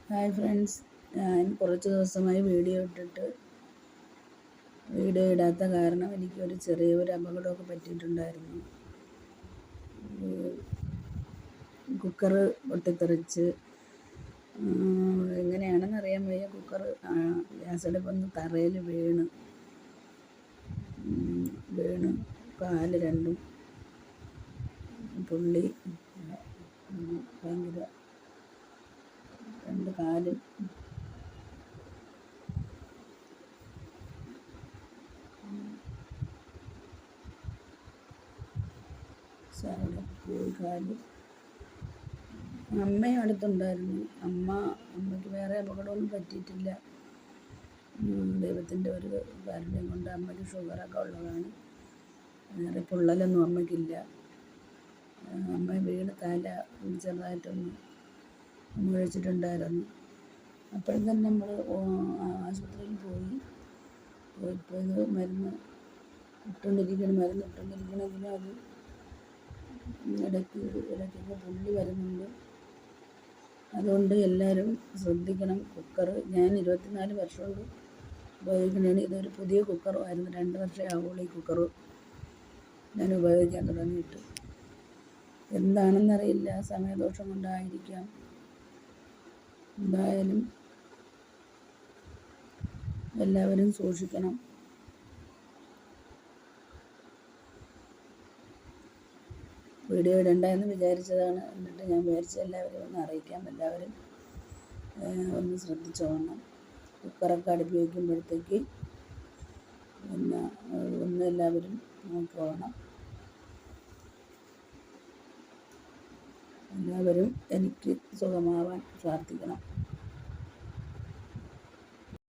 Hi friends, ഞാൻ കുറച്ച് ദിവസമായി വീഡിയോ ഇടാത്ത കാരണം എനിക്കൊരു ചെറിയൊരു അപകടമൊക്കെ പറ്റിയിട്ടുണ്ടായിരുന്നു. കുക്കർ പൊട്ടിത്തെറിച്ച് എങ്ങനെയാണെന്ന് അറിയാൻ വയ്യ. കുക്കർ ഗ്യാസ് അടുപ്പൊന്ന് തറയിൽ വീണ് കാല് രണ്ടും പുള്ളി, ഭയങ്കര രണ്ട് കാലും കാല്. അമ്മയും അടുത്തുണ്ടായിരുന്നു. അമ്മയ്ക്ക് വേറെ അപകടമൊന്നും പറ്റിയിട്ടില്ല. ദൈവത്തിൻ്റെ ഒരു കാരുണ്യം കൊണ്ട്. അമ്മയ്ക്ക് ഷുഗറൊക്കെ ഉള്ളതാണ്. വേറെ പൊള്ളലൊന്നും അമ്മയ്ക്കില്ല. അമ്മ വീണ് തല ചെറുതായിട്ടൊന്ന് മുഴച്ചിട്ടുണ്ടായിരുന്നു. അപ്പോഴും തന്നെ നമ്മൾ ആശുപത്രിയിൽ പോയപ്പോൾ ഇത് മരുന്ന് ഇട്ടുകൊണ്ടിരിക്കണമെങ്കിലും അത് ഇടയ്ക്കൊക്കെ പുള്ളി വരുന്നുണ്ട്. അതുകൊണ്ട് എല്ലാവരും ശ്രദ്ധിക്കണം. കുക്കർ ഞാൻ 24 വർഷം കൊണ്ട് ഉപയോഗിക്കുന്നതാണ്. ഇതൊരു പുതിയ കുക്കറുമായിരുന്നു. 2 വർഷമേ ആവുള്ളൂ ഈ കുക്കർ ഞാൻ ഉപയോഗിക്കാൻ തുടങ്ങിയിട്ട്. എന്താണെന്നറിയില്ല, സമയദോഷം കൊണ്ടായിരിക്കാം. എന്തായാലും എല്ലാവരും സൂക്ഷിക്കണം. വീഡിയോ ഇടണ്ട എന്ന് വിചാരിച്ചതാണ്. എന്നിട്ട് ഞാൻ വിചാരിച്ച എല്ലാവരും ഒന്ന് അറിയിക്കാം. എല്ലാവരും ഒന്ന് ശ്രദ്ധിച്ചോണം. കുക്കറൊക്കെ അടുപ്പി വയ്ക്കുമ്പോഴത്തേക്ക് ഒന്ന് എല്ലാവരും നോക്കണം. എല്ലാവരും എനിക്ക് സുഖമാവാൻ പ്രാർത്ഥിക്കണം.